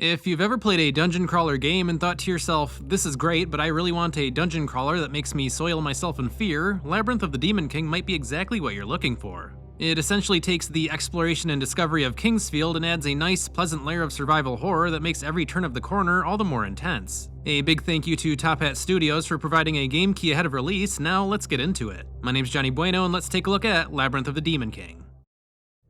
If you've ever played a dungeon crawler game and thought to yourself, this is great, but I really want a dungeon crawler that makes me soil myself in fear, Labyrinth of the Demon King might be exactly what you're looking for. It essentially takes the exploration and discovery of Kingsfield and adds a nice, pleasant layer of survival horror that makes every turn of the corner all the more intense. A big thank you to Top Hat Studios for providing a game key ahead of release. Now let's get into it. My name's Johnny Bueno and let's take a look at Labyrinth of the Demon King.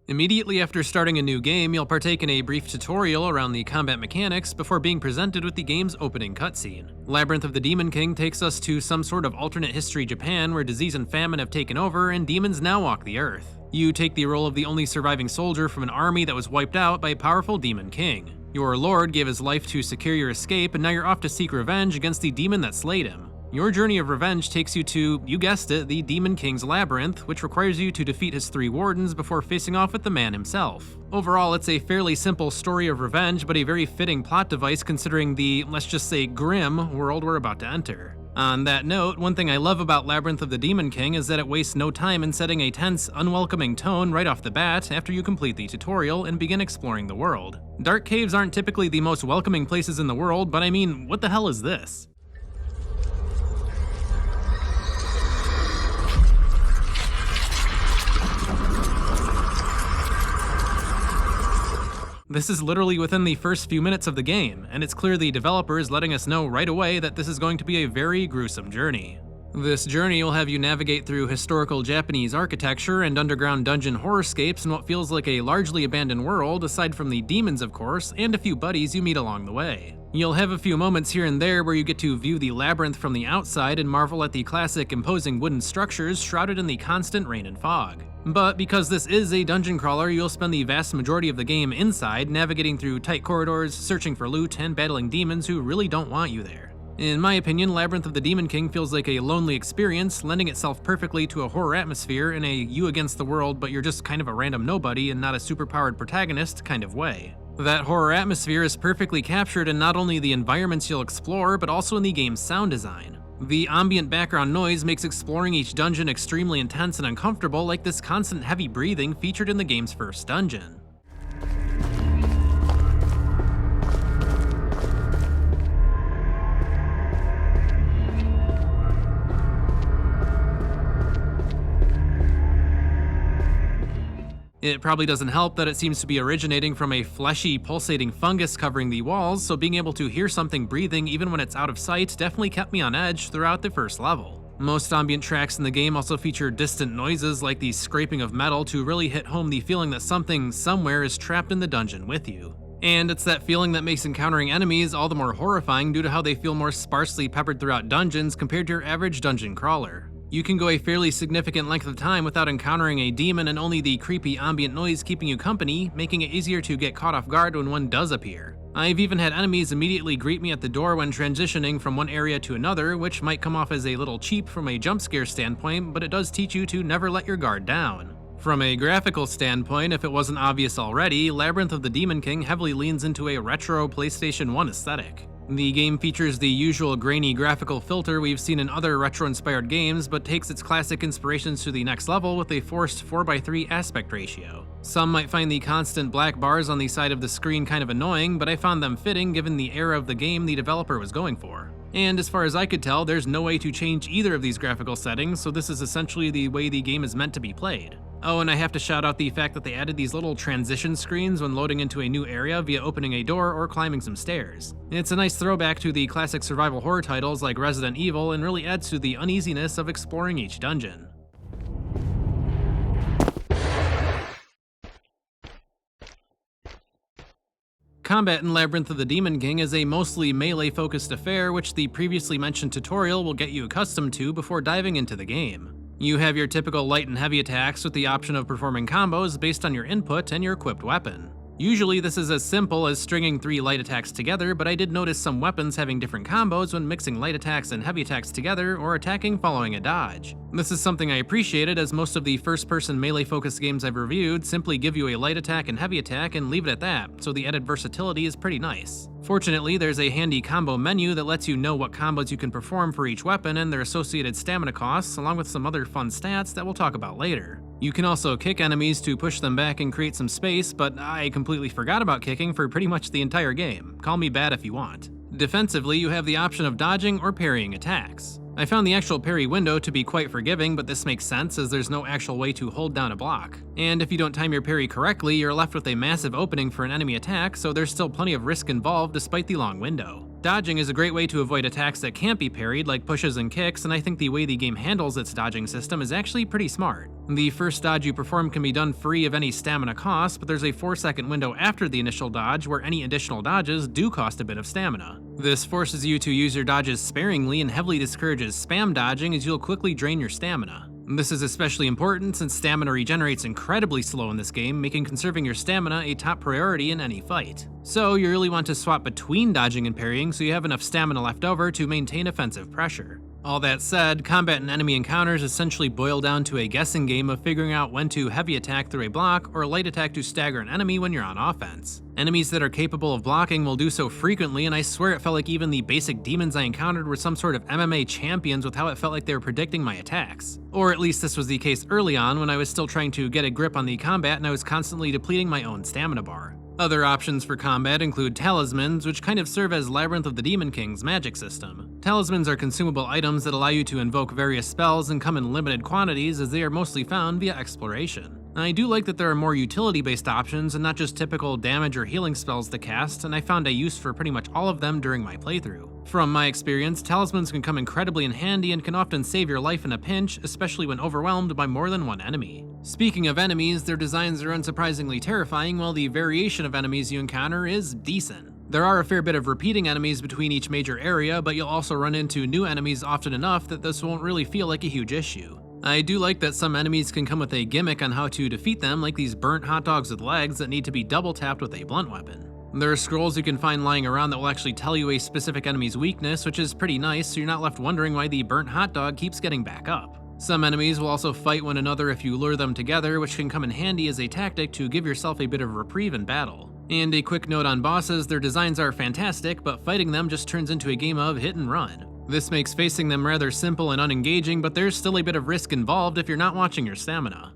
Immediately after starting a new game, you'll partake in a brief tutorial around the combat mechanics before being presented with the game's opening cutscene. Labyrinth of the Demon King takes us to some sort of alternate history Japan where disease and famine have taken over and demons now walk the earth. You take the role of the only surviving soldier from an army that was wiped out by a powerful demon king. Your lord gave his life to secure your escape, and now you're off to seek revenge against the demon that slayed him. Your journey of revenge takes you to, you guessed it, the Demon King's Labyrinth, which requires you to defeat his 3 wardens before facing off with the man himself. Overall, it's a fairly simple story of revenge, but a very fitting plot device considering the, let's just say, grim world we're about to enter. On that note, one thing I love about Labyrinth of the Demon King is that it wastes no time in setting a tense, unwelcoming tone right off the bat after you complete the tutorial and begin exploring the world. Dark caves aren't typically the most welcoming places in the world, but I mean, what the hell is this? This is literally within the first few minutes of the game, and it's clear the developer is letting us know right away that this is going to be a very gruesome journey. This journey will have you navigate through historical Japanese architecture and underground dungeon horrorscapes in what feels like a largely abandoned world, aside from the demons of course, and a few buddies you meet along the way. You'll have a few moments here and there where you get to view the labyrinth from the outside and marvel at the classic imposing wooden structures shrouded in the constant rain and fog. But because this is a dungeon crawler, you'll spend the vast majority of the game inside, navigating through tight corridors, searching for loot, and battling demons who really don't want you there. In my opinion, Labyrinth of the Demon King feels like a lonely experience, lending itself perfectly to a horror atmosphere in a you against the world but you're just kind of a random nobody and not a superpowered protagonist kind of way. That horror atmosphere is perfectly captured in not only the environments you'll explore, but also in the game's sound design. The ambient background noise makes exploring each dungeon extremely intense and uncomfortable, like this constant heavy breathing featured in the game's first dungeon. It probably doesn't help that it seems to be originating from a fleshy, pulsating fungus covering the walls, so being able to hear something breathing even when it's out of sight definitely kept me on edge throughout the first level. Most ambient tracks in the game also feature distant noises like the scraping of metal to really hit home the feeling that something somewhere is trapped in the dungeon with you. And it's that feeling that makes encountering enemies all the more horrifying due to how they feel more sparsely peppered throughout dungeons compared to your average dungeon crawler. You can go a fairly significant length of time without encountering a demon and only the creepy ambient noise keeping you company, making it easier to get caught off guard when one does appear. I've even had enemies immediately greet me at the door when transitioning from one area to another, which might come off as a little cheap from a jump scare standpoint, but it does teach you to never let your guard down. From a graphical standpoint, if it wasn't obvious already, Labyrinth of the Demon King heavily leans into a retro PlayStation 1 aesthetic. The game features the usual grainy graphical filter we've seen in other retro-inspired games, but takes its classic inspirations to the next level with a forced 4:3 aspect ratio. Some might find the constant black bars on the side of the screen kind of annoying, but I found them fitting given the era of the game the developer was going for. And as far as I could tell, there's no way to change either of these graphical settings, so this is essentially the way the game is meant to be played. Oh, and I have to shout out the fact that they added these little transition screens when loading into a new area via opening a door or climbing some stairs. It's a nice throwback to the classic survival horror titles like Resident Evil and really adds to the uneasiness of exploring each dungeon. Combat in Labyrinth of the Demon King is a mostly melee-focused affair, which the previously mentioned tutorial will get you accustomed to before diving into the game. You have your typical light and heavy attacks with the option of performing combos based on your input and your equipped weapon. Usually this is as simple as stringing 3 light attacks together, but I did notice some weapons having different combos when mixing light attacks and heavy attacks together or attacking following a dodge. This is something I appreciated, as most of the first-person melee-focused games I've reviewed simply give you a light attack and heavy attack and leave it at that, so the added versatility is pretty nice. Fortunately, there's a handy combo menu that lets you know what combos you can perform for each weapon and their associated stamina costs, along with some other fun stats that we'll talk about later. You can also kick enemies to push them back and create some space, but I completely forgot about kicking for pretty much the entire game. Call me bad if you want. Defensively, you have the option of dodging or parrying attacks. I found the actual parry window to be quite forgiving, but this makes sense as there's no actual way to hold down a block. And if you don't time your parry correctly, you're left with a massive opening for an enemy attack, so there's still plenty of risk involved despite the long window. Dodging is a great way to avoid attacks that can't be parried, like pushes and kicks, and I think the way the game handles its dodging system is actually pretty smart. The first dodge you perform can be done free of any stamina cost, but there's a 4-second window after the initial dodge where any additional dodges do cost a bit of stamina. This forces you to use your dodges sparingly and heavily discourages spam dodging as you'll quickly drain your stamina. This is especially important since stamina regenerates incredibly slow in this game, making conserving your stamina a top priority in any fight. So you really want to swap between dodging and parrying so you have enough stamina left over to maintain offensive pressure. All that said, combat and enemy encounters essentially boil down to a guessing game of figuring out when to heavy attack through a block or light attack to stagger an enemy when you're on offense. Enemies that are capable of blocking will do so frequently, and I swear it felt like even the basic demons I encountered were some sort of MMA champions with how it felt like they were predicting my attacks. Or at least this was the case early on when I was still trying to get a grip on the combat and I was constantly depleting my own stamina bar. Other options for combat include talismans, which kind of serve as Labyrinth of the Demon King's magic system. Talismans are consumable items that allow you to invoke various spells and come in limited quantities as they are mostly found via exploration. I do like that there are more utility-based options and not just typical damage or healing spells to cast, and I found a use for pretty much all of them during my playthrough. From my experience, talismans can come incredibly in handy and can often save your life in a pinch, especially when overwhelmed by more than one enemy. Speaking of enemies, their designs are unsurprisingly terrifying, while the variation of enemies you encounter is decent. There are a fair bit of repeating enemies between each major area, but you'll also run into new enemies often enough that this won't really feel like a huge issue. I do like that some enemies can come with a gimmick on how to defeat them, like these burnt hot dogs with legs that need to be double tapped with a blunt weapon. There are scrolls you can find lying around that will actually tell you a specific enemy's weakness, which is pretty nice, so you're not left wondering why the burnt hot dog keeps getting back up. Some enemies will also fight one another if you lure them together, which can come in handy as a tactic to give yourself a bit of reprieve in battle. And a quick note on bosses, their designs are fantastic, but fighting them just turns into a game of hit and run. This makes facing them rather simple and unengaging, but there's still a bit of risk involved if you're not watching your stamina.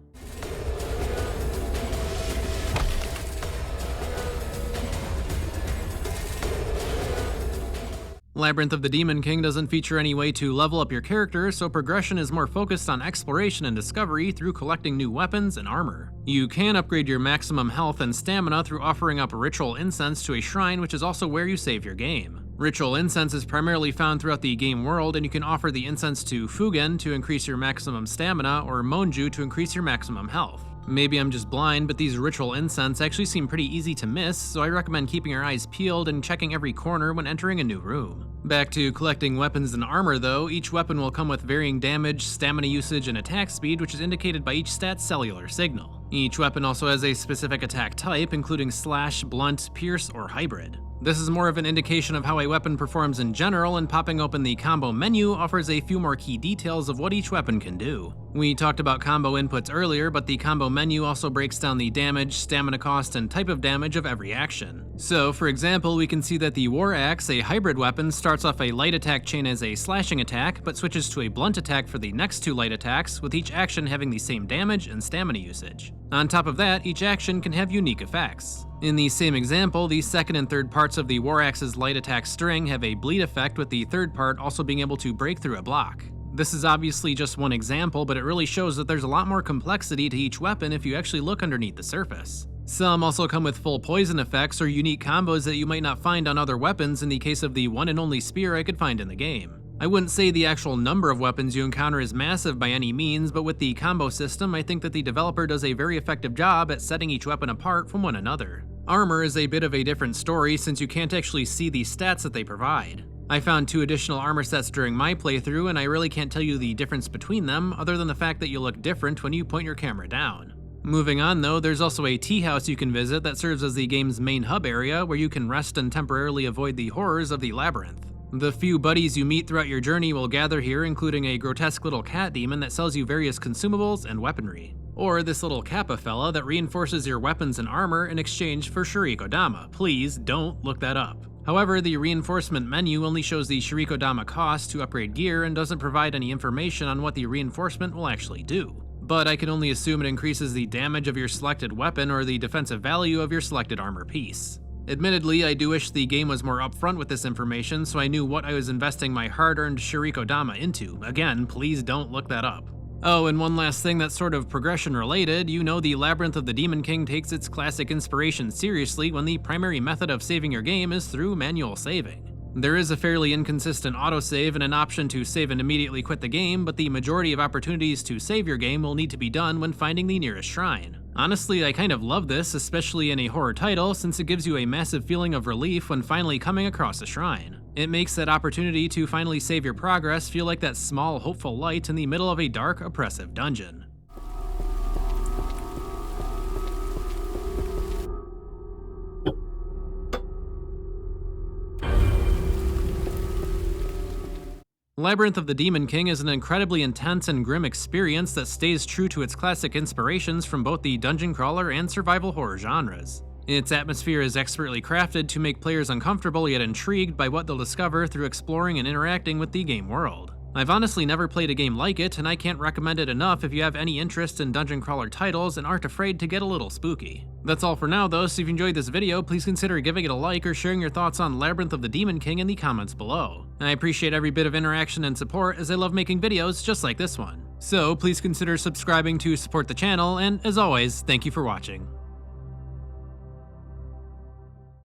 Labyrinth of the Demon King doesn't feature any way to level up your character, so progression is more focused on exploration and discovery through collecting new weapons and armor. You can upgrade your maximum health and stamina through offering up ritual incense to a shrine, which is also where you save your game. Ritual incense is primarily found throughout the game world, and you can offer the incense to Fugen to increase your maximum stamina or Monju to increase your maximum health. Maybe I'm just blind, but these ritual incense actually seem pretty easy to miss, so I recommend keeping your eyes peeled and checking every corner when entering a new room. Back to collecting weapons and armor though, each weapon will come with varying damage, stamina usage, and attack speed, which is indicated by each stat's cellular signal. Each weapon also has a specific attack type, including slash, blunt, pierce, or hybrid. This is more of an indication of how a weapon performs in general, and popping open the combo menu offers a few more key details of what each weapon can do. We talked about combo inputs earlier, but the combo menu also breaks down the damage, stamina cost, and type of damage of every action. So, for example, we can see that the War Axe, a hybrid weapon, starts off a light attack chain as a slashing attack, but switches to a blunt attack for the next two light attacks, with each action having the same damage and stamina usage. On top of that, each action can have unique effects. In the same example, the second and third parts of the War Axe's light attack string have a bleed effect, with the third part also being able to break through a block. This is obviously just one example, but it really shows that there's a lot more complexity to each weapon if you actually look underneath the surface. Some also come with full poison effects or unique combos that you might not find on other weapons in the case of the one and only spear I could find in the game. I wouldn't say the actual number of weapons you encounter is massive by any means, but with the combo system, I think that the developer does a very effective job at setting each weapon apart from one another. Armor is a bit of a different story since you can't actually see the stats that they provide. I found 2 additional armor sets during my playthrough, and I really can't tell you the difference between them other than the fact that you look different when you point your camera down. Moving on though, there's also a tea house you can visit that serves as the game's main hub area where you can rest and temporarily avoid the horrors of the labyrinth. The few buddies you meet throughout your journey will gather here, including a grotesque little cat demon that sells you various consumables and weaponry. Or this little kappa fella that reinforces your weapons and armor in exchange for Shurikodama. Please don't look that up. However, the reinforcement menu only shows the Shurikodama cost to upgrade gear and doesn't provide any information on what the reinforcement will actually do. but I can only assume it increases the damage of your selected weapon or the defensive value of your selected armor piece. Admittedly, I do wish the game was more upfront with this information so I knew what I was investing my hard-earned Shurikodama into. Again, please don't look that up. Oh, and one last thing that's sort of progression related, you know the Labyrinth of the Demon King takes its classic inspiration seriously when the primary method of saving your game is through manual saving. There is a fairly inconsistent autosave and an option to save and immediately quit the game, but the majority of opportunities to save your game will need to be done when finding the nearest shrine. Honestly, I kind of love this, especially in a horror title, since it gives you a massive feeling of relief when finally coming across a shrine. It makes that opportunity to finally save your progress feel like that small, hopeful light in the middle of a dark, oppressive dungeon. Labyrinth of the Demon King is an incredibly intense and grim experience that stays true to its classic inspirations from both the dungeon crawler and survival horror genres. Its atmosphere is expertly crafted to make players uncomfortable yet intrigued by what they'll discover through exploring and interacting with the game world. I've honestly never played a game like it, and I can't recommend it enough if you have any interest in dungeon crawler titles and aren't afraid to get a little spooky. That's all for now though, so if you enjoyed this video, please consider giving it a like or sharing your thoughts on Labyrinth of the Demon King in the comments below. I appreciate every bit of interaction and support as I love making videos just like this one. So please consider subscribing to support the channel, and as always, thank you for watching.